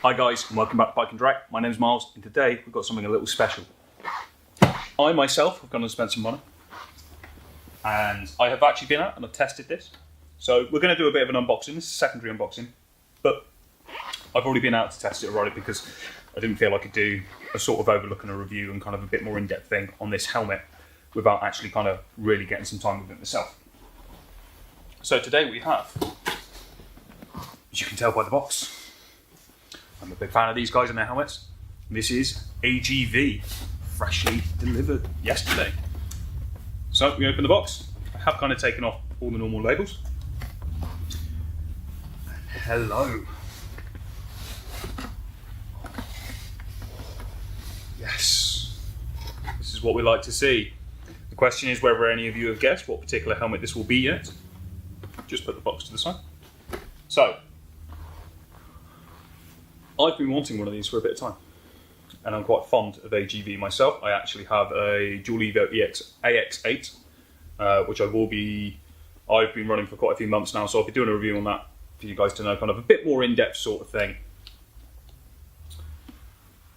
Hi guys, and welcome back to Bike and Direct. My name's Miles, and today we've got something a little special. I myself have gone and spent some money, and I have actually been out and I've tested this. So we're going to do a bit of an unboxing. This is a secondary unboxing, but I've already been out to test it already because I didn't feel I could do a sort of overlook and a review and kind of a bit more in-depth thing on this helmet without actually kind of really getting some time with it myself. So today we have, as you can tell by the box, I'm a big fan of these guys and their helmets. This is AGV, freshly delivered yesterday. So we open the box. I have kind of taken off all the normal labels. Hello. Yes, this is what we like to see. The question is whether any of you have guessed what particular helmet this will be yet. Just put the box to the side. So, I've been wanting one of these for a bit of time, and I'm quite fond of AGV myself. I actually have a Dual Evo AX8, which I've been running for quite a few months now, so I'll be doing a review on that for you guys to know, kind of a bit more in-depth sort of thing.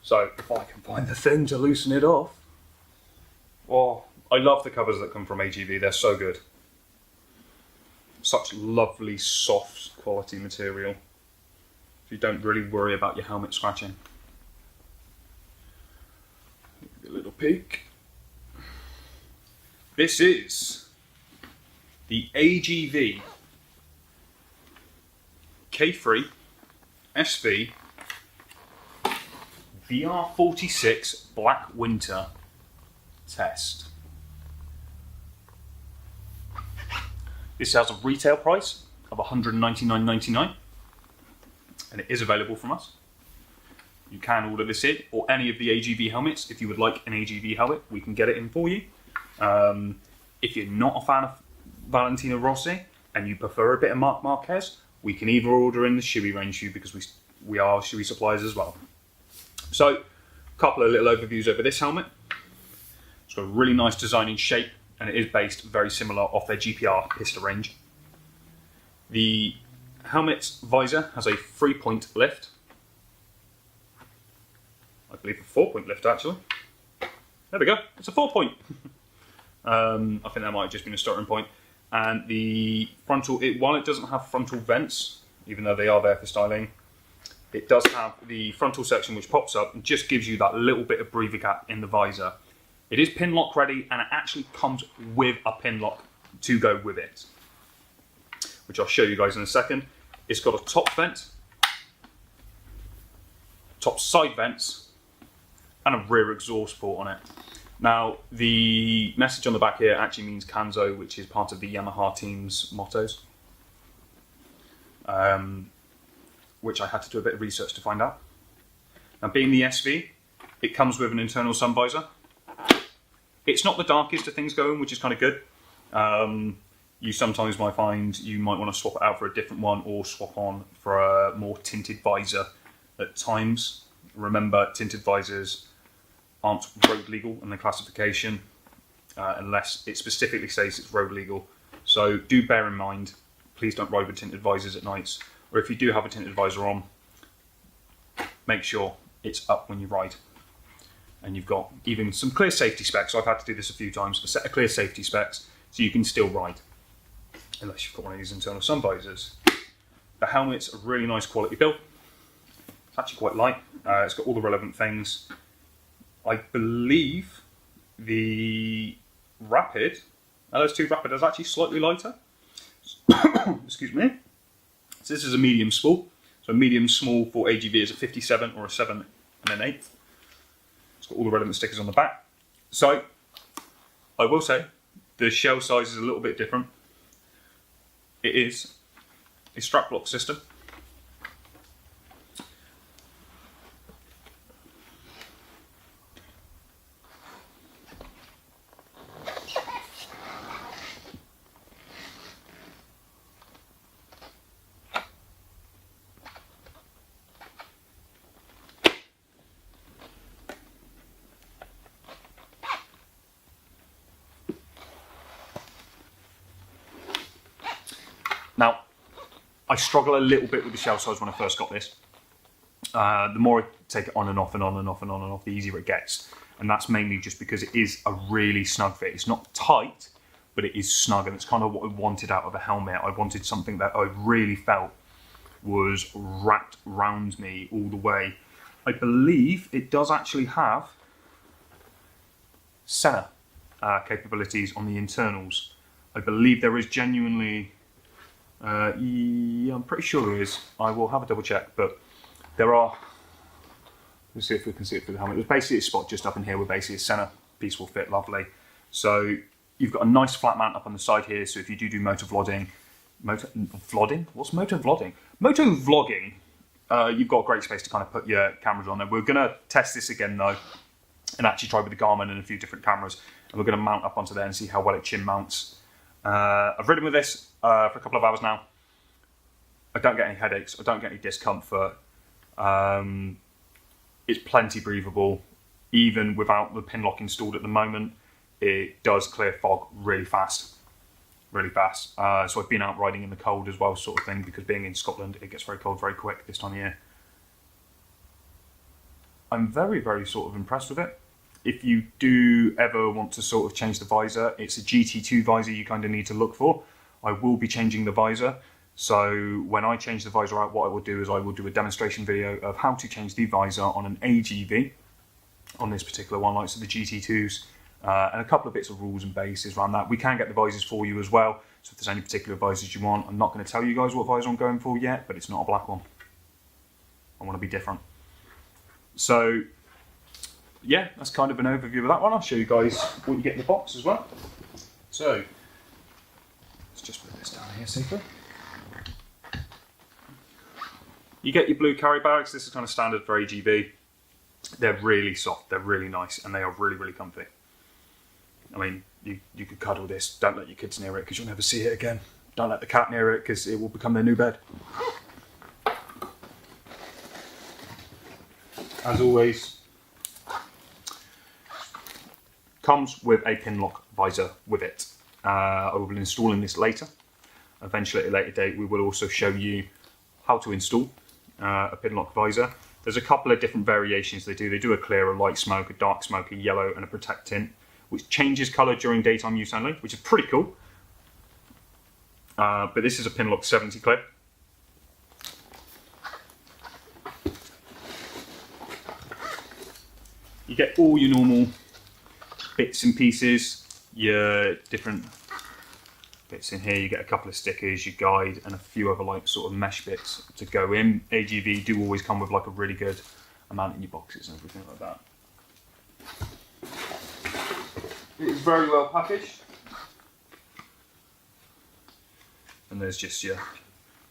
So, if I can find the thing to loosen it off. Oh, I love the covers that come from AGV, they're so good. Such lovely, soft quality material. So you don't really worry about your helmet scratching. A little peek. This is the AGV K3 SV VR46 Black Winter Test. This has a retail price of $199.99. and it is available from us. You can order this in, or any of the AGV helmets. If you would like an AGV helmet, we can get it in for you. If you're not a fan of Valentino Rossi and you prefer a bit of Marc Marquez, we can either order in the Shoei range shoe because we are Shoei suppliers as well. So, a couple of little overviews over this helmet. It's got a really nice design and shape, and it is based very similar off their GPR Pista range. The helmet's visor has a 3-point lift. I believe a 4-point lift actually. There we go, it's a 4-point. I think that might have just been a starting point. And the frontal, while it doesn't have frontal vents, even though they are there for styling, it does have the frontal section which pops up and just gives you that little bit of breather gap in the visor. It is pin lock ready, and it actually comes with a pin lock to go with it, which I'll show you guys in a second. It's got a top vent, top side vents, and a rear exhaust port on it. Now, the message on the back here actually means Kanzo, which is part of the Yamaha team's mottos, which I had to do a bit of research to find out. Now, being the SV, it comes with an internal sun visor. It's not the darkest of things going, which is kind of good. You sometimes might find you might want to swap it out for a different one or swap on for a more tinted visor at times. Remember, tinted visors aren't road legal in the classification unless it specifically says it's road legal. So do bear in mind, please don't ride with tinted visors at nights, or if you do have a tinted visor on, make sure it's up when you ride. And you've got even some clear safety specs. I've had to do this a few times, a set of clear safety specs so you can still ride, unless you've got one of these internal sun visors. The helmet's a really nice quality build. It's actually quite light. It's got all the relevant things. I believe the Rapid, LS2 Rapid, is actually slightly lighter. Excuse me. So this is a medium small. So medium small for AGV is a 57 or a 7 1/8. It's got all the relevant stickers on the back. So I will say the shell size is a little bit different. It is a strap lock system. Now, I struggle a little bit with the shell size when I first got this. The more I take it on and off and on and off and on and off, the easier it gets. And that's mainly just because it is a really snug fit. It's not tight, but it is snug, and it's kind of what I wanted out of a helmet. I wanted something that I really felt was wrapped round me all the way. I believe it does actually have center capabilities on the internals. I believe there is genuinely, yeah, I'm pretty sure there is. I will have a double check, but there are. Let's see if we can see it through the helmet. There's basically a spot just up in here where basically a center piece will fit lovely. So you've got a nice flat mount up on the side here. So if you do motor vlogging, What's motor vlogging? Moto vlogging. You've got great space to kind of put your cameras on there. We're going to test this again though, and actually try with the Garmin and a few different cameras. And we're going to mount up onto there and see how well it chin mounts. I've ridden with this for a couple of hours now. I don't get any headaches. I don't get any discomfort. It's plenty breathable. Even without the pin lock installed at the moment, it does clear fog really fast. Really fast. So I've been out riding in the cold as well, sort of thing, because being in Scotland, it gets very cold very quick this time of year. I'm very, very sort of impressed with it. If you do ever want to sort of change the visor, it's a GT2 visor you kind of need to look for. I will be changing the visor. So when I change the visor out, what I will do is I will do a demonstration video of how to change the visor on an AGV, on this particular one, like so the GT2s, and a couple of bits of rules and bases around that. We can get the visors for you as well, so if there's any particular visors you want, I'm not going to tell you guys what visor I'm going for yet, but it's not a black one. I want to be different. So yeah, that's kind of an overview of that one. I'll show you guys what you get in the box as well. So let's just put this down here safely. You get your blue carry bags. This is kind of standard for AGV. They're really soft, they're really nice, and they are really, really comfy. I mean, you could cuddle this. Don't let your kids near it because you'll never see it again. Don't let the cat near it because it will become their new bed. As always, comes with a pin lock visor with it. I will be installing this later. Eventually, at a later date, we will also show you how to install a pin lock visor. There's a couple of different variations they do. They do a clear, a light smoke, a dark smoke, a yellow, and a protect tint, which changes colour during daytime use only, which is pretty cool. But this is a pin lock 70 clip. You get all your normal bits and pieces, your different bits in here. You get a couple of stickers, your guide, and a few other like sort of mesh bits to go in. AGV do always come with like a really good amount in your boxes and everything like that. It is very well packaged. And there's just your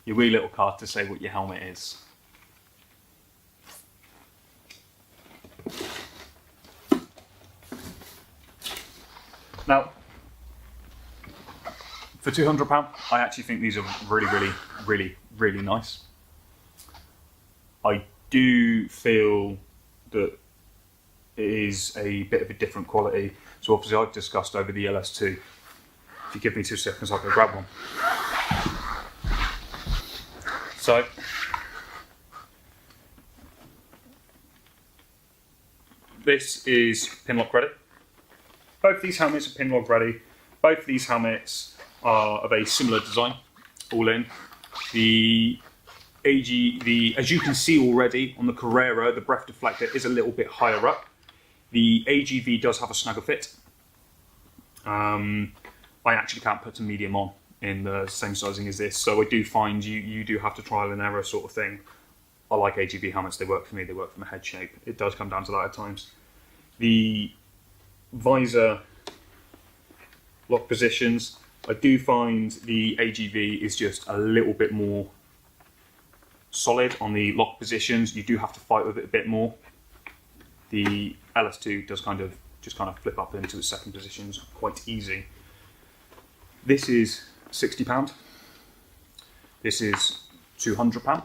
wee little card to say what your helmet is. Now, for £200, I actually think these are really, really, really, really nice. I do feel that it is a bit of a different quality. So obviously I've discussed over the LS2. If you give me 2 seconds, I'll go grab one. So, this is pin lock ready. Both these helmets are pin lock ready. Both of these helmets are of a similar design, all in. As you can see already on the Carrera, the breath deflector is a little bit higher up. The AGV does have a snugger fit. I actually can't put a medium on in the same sizing as this, so I do find you do have to trial and error sort of thing. I like AGV helmets, they work for me, they work for my head shape. It does come down to that at times. The visor lock positions, I do find the AGV is just a little bit more solid on the lock positions. You do have to fight with it a bit more. The LS2 does just kind of flip up into its second positions quite easy. This is £60. This is £200.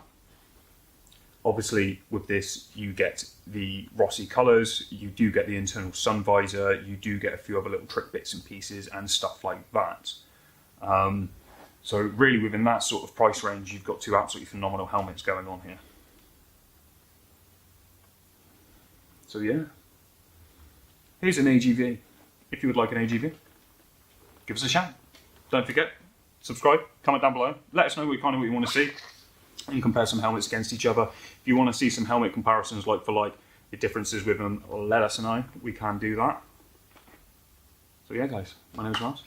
Obviously, with this, you get the Rossi colours, you do get the internal sun visor, you do get a few other little trick bits and pieces and stuff like that. So really, within that sort of price range, you've got two absolutely phenomenal helmets going on here. So yeah, here's an AGV. If you would like an AGV, give us a shout. Don't forget, subscribe, comment down below. Let us know what you want to see. And compare some helmets against each other. If you want to see some helmet comparisons like for like, the differences with them, let us know. We can do that. So yeah, guys, my name's Ross,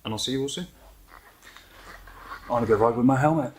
and I'll see you all soon. I'm gonna go ride with my helmet.